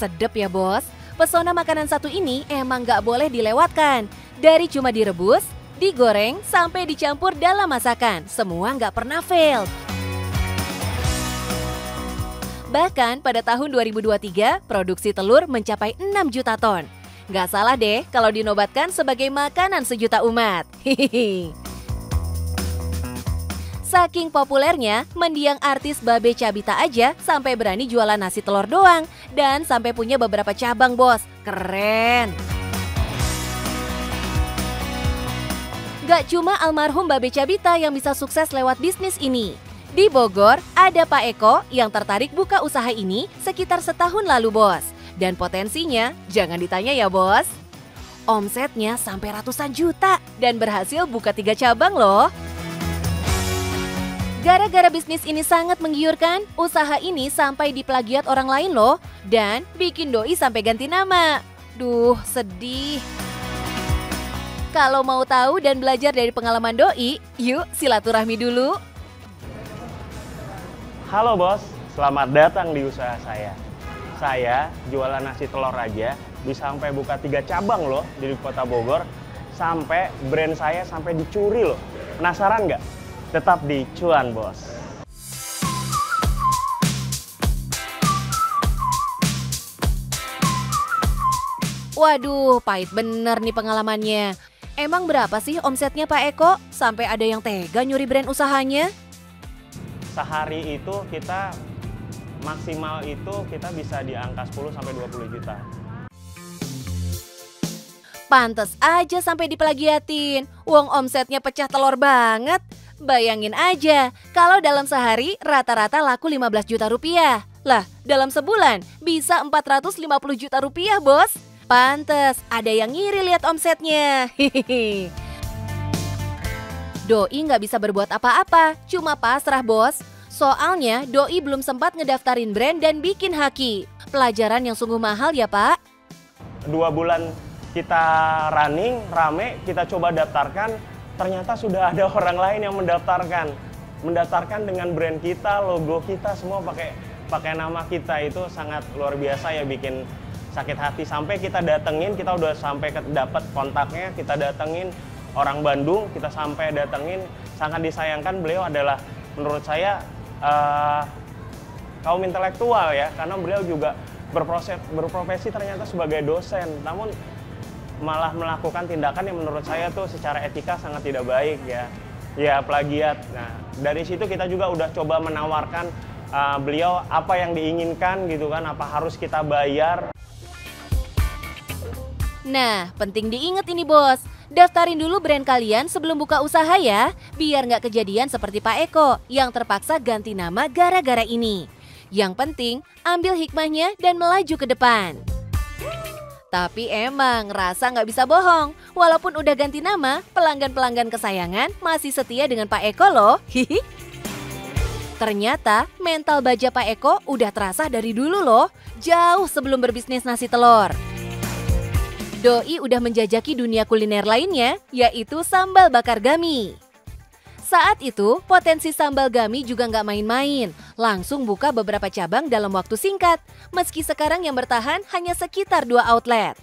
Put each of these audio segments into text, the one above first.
Sedep ya bos. Pesona makanan satu ini emang gak boleh dilewatkan. Dari cuma direbus, digoreng, sampai dicampur dalam masakan. Semua gak pernah fail. Bahkan pada tahun 2023, produksi telur mencapai 6 juta ton. Gak salah deh kalau dinobatkan sebagai makanan sejuta umat. Hihihi. Saking populernya, mendiang artis Babe Cabita aja sampai berani jualan nasi telur doang. Dan sampai punya beberapa cabang bos. Keren! Gak cuma almarhum Babe Cabita yang bisa sukses lewat bisnis ini. Di Bogor, ada Pak Eko yang tertarik buka usaha ini sekitar setahun lalu bos. Dan potensinya, jangan ditanya ya bos. Omsetnya sampai ratusan juta dan berhasil buka 3 cabang loh. Gara-gara bisnis ini sangat menggiurkan, usaha ini sampai diplagiat orang lain loh. Dan bikin doi sampai ganti nama. Duh, sedih. Kalau mau tahu dan belajar dari pengalaman doi, yuk silaturahmi dulu. Halo bos, selamat datang di usaha saya. Saya jualan nasi telur aja bisa sampai buka 3 cabang loh di kota Bogor. Sampai brand saya sampai dicuri loh. Penasaran nggak? Tetap di Cuan Bos. Waduh, pahit bener nih pengalamannya. Emang berapa sih omsetnya Pak Eko? Sampai ada yang tega nyuri brand usahanya? Sehari itu kita maksimal itu kita bisa di angka 10 sampai 20 juta. Pantes aja sampai diplagiatin. Uang omsetnya pecah telur banget. Bayangin aja, kalau dalam sehari rata-rata laku 15 juta rupiah. Lah, dalam sebulan bisa 450 juta rupiah, bos. Pantes, ada yang ngiri lihat omsetnya. Hihihi. Doi nggak bisa berbuat apa-apa, cuma pasrah, bos. Soalnya, Doi belum sempat ngedaftarin brand dan bikin haki. Pelajaran yang sungguh mahal ya, Pak. 2 bulan kita running, rame, kita coba daftarkan. Ternyata sudah ada orang lain yang mendaftarkan dengan brand kita, logo kita, semua pakai nama kita. Itu sangat luar biasa ya, bikin sakit hati. Sampai kita datengin, kita udah sampai dapat kontaknya, kita datengin orang Bandung, kita sampai datengin. Sangat disayangkan, beliau adalah menurut saya kaum intelektual ya, karena beliau juga berprofesi ternyata sebagai dosen, namun malah melakukan tindakan yang menurut saya tuh secara etika sangat tidak baik ya plagiat. Nah, dari situ kita juga udah coba menawarkan beliau apa yang diinginkan gitu kan, apa harus kita bayar. Nah, penting diingat ini bos, daftarin dulu brand kalian sebelum buka usaha ya, biar nggak kejadian seperti Pak Eko yang terpaksa ganti nama gara-gara ini. Yang penting, ambil hikmahnya dan melaju ke depan. Tapi emang rasa nggak bisa bohong. Walaupun udah ganti nama, pelanggan-pelanggan kesayangan masih setia dengan Pak Eko loh. Hihi. Ternyata mental baja Pak Eko udah terasa dari dulu loh. Jauh sebelum berbisnis nasi telur. Doi udah menjajaki dunia kuliner lainnya, yaitu sambal bakar gami. Saat itu, potensi sambal gami juga nggak main-main. Langsung buka beberapa cabang dalam waktu singkat. Meski sekarang yang bertahan hanya sekitar 2 outlet.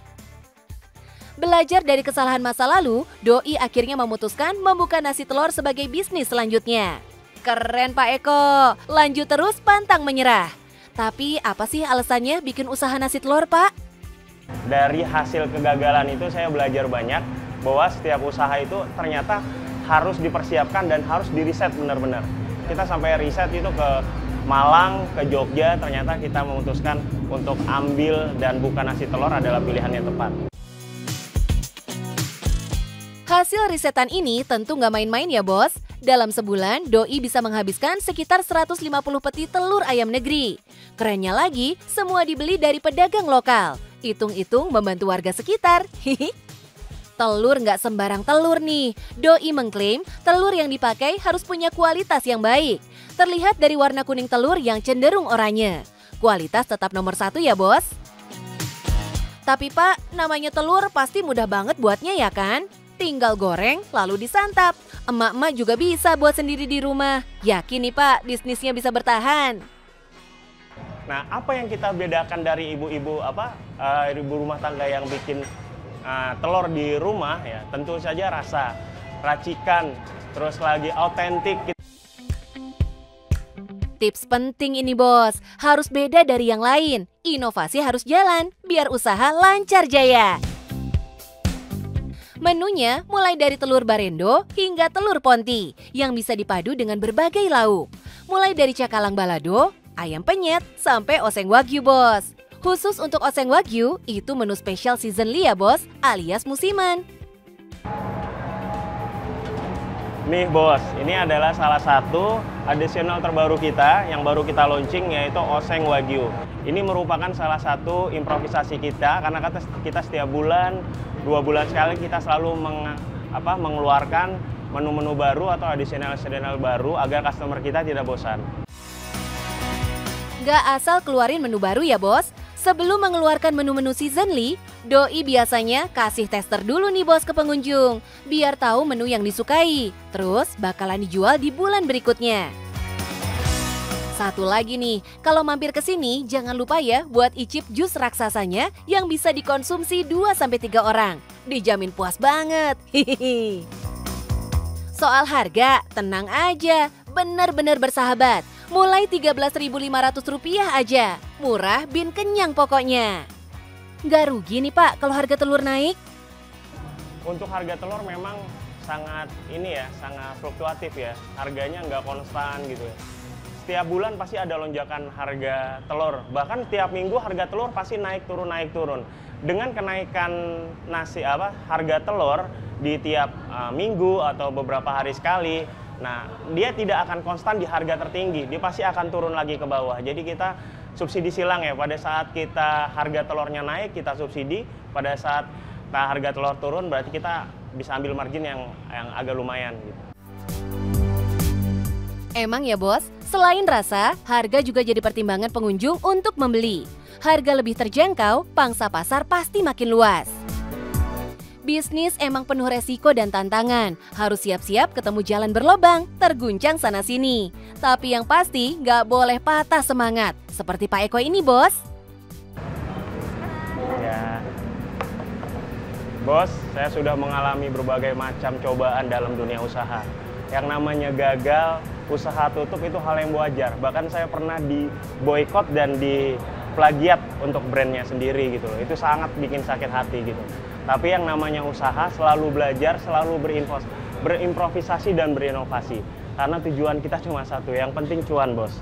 Belajar dari kesalahan masa lalu, Doi akhirnya memutuskan membuka nasi telur sebagai bisnis selanjutnya. Keren Pak Eko, lanjut terus pantang menyerah. Tapi apa sih alasannya bikin usaha nasi telur, Pak? Dari hasil kegagalan itu saya belajar banyak bahwa setiap usaha itu ternyata harus dipersiapkan dan harus diriset benar-benar. Kita sampai riset itu ke Malang, ke Jogja, ternyata kita memutuskan untuk ambil dan buka nasi telur adalah pilihan yang tepat. Hasil risetan ini tentu nggak main-main ya bos. Dalam sebulan, Doi bisa menghabiskan sekitar 150 peti telur ayam negeri. Kerennya lagi, semua dibeli dari pedagang lokal. Hitung-hitung membantu warga sekitar. Hihi. Telur nggak sembarang telur nih. Doi mengklaim telur yang dipakai harus punya kualitas yang baik. Terlihat dari warna kuning telur yang cenderung oranye. Kualitas tetap nomor 1 ya bos. Tapi Pak, namanya telur pasti mudah banget buatnya ya kan? Tinggal goreng lalu disantap. Emak-emak juga bisa buat sendiri di rumah. Yakin nih Pak, bisnisnya bisa bertahan? Nah, apa yang kita bedakan dari ibu-ibu ibu rumah tangga yang bikin telur di rumah ya? Tentu saja rasa, racikan, terus lagi autentik. Tips penting ini bos, harus beda dari yang lain. Inovasi harus jalan, biar usaha lancar jaya. Menunya mulai dari telur barendo hingga telur ponti yang bisa dipadu dengan berbagai lauk. Mulai dari cakalang balado, ayam penyet, sampai oseng wagyu bos. Khusus untuk oseng wagyu, itu menu spesial seasonly ya bos, alias musiman. Nih bos, ini adalah salah satu additional terbaru kita yang baru kita launching, yaitu oseng wagyu. Ini merupakan salah satu improvisasi kita karena kita setiap bulan, 2 bulan sekali kita selalu mengeluarkan menu-menu baru atau additional baru agar customer kita tidak bosan. Gak asal keluarin menu baru ya bos. Sebelum mengeluarkan menu-menu seasonly, doi biasanya kasih tester dulu nih bos ke pengunjung, biar tahu menu yang disukai. Terus bakalan dijual di bulan berikutnya. Satu lagi nih, kalau mampir ke sini jangan lupa ya buat icip jus raksasanya yang bisa dikonsumsi 2-3 orang. Dijamin puas banget. Hihihi. Soal harga, tenang aja, bener-bener bersahabat. Mulai Rp13.500 aja, murah bin kenyang pokoknya. Nggak rugi nih Pak kalau harga telur naik? Untuk harga telur memang sangat sangat fluktuatif ya. Harganya nggak konstan gitu ya. Setiap bulan pasti ada lonjakan harga telur. Bahkan tiap minggu harga telur pasti naik turun. Dengan kenaikan harga telur di tiap minggu atau beberapa hari sekali, nah dia tidak akan konstan di harga tertinggi, dia pasti akan turun lagi ke bawah. Jadi kita subsidi silang ya, pada saat kita harga telurnya naik kita subsidi, pada saat harga telur turun berarti kita bisa ambil margin yang agak lumayan gitu. Emang ya bos, selain rasa, harga juga jadi pertimbangan pengunjung untuk membeli. Harga lebih terjangkau, pangsa pasar pasti makin luas. Bisnis emang penuh resiko dan tantangan, harus siap-siap ketemu jalan berlobang, terguncang sana-sini. Tapi yang pasti nggak boleh patah semangat, seperti Pak Eko ini bos. Ya, bos, saya sudah mengalami berbagai macam cobaan dalam dunia usaha. Yang namanya gagal, usaha tutup itu hal yang wajar. Bahkan saya pernah diboikot dan diplagiat untuk brandnya sendiri gitu loh. Itu sangat bikin sakit hati gitu. Tapi yang namanya usaha selalu belajar, selalu berimprovisasi dan berinovasi. Karena tujuan kita cuma satu, yang penting cuan bos.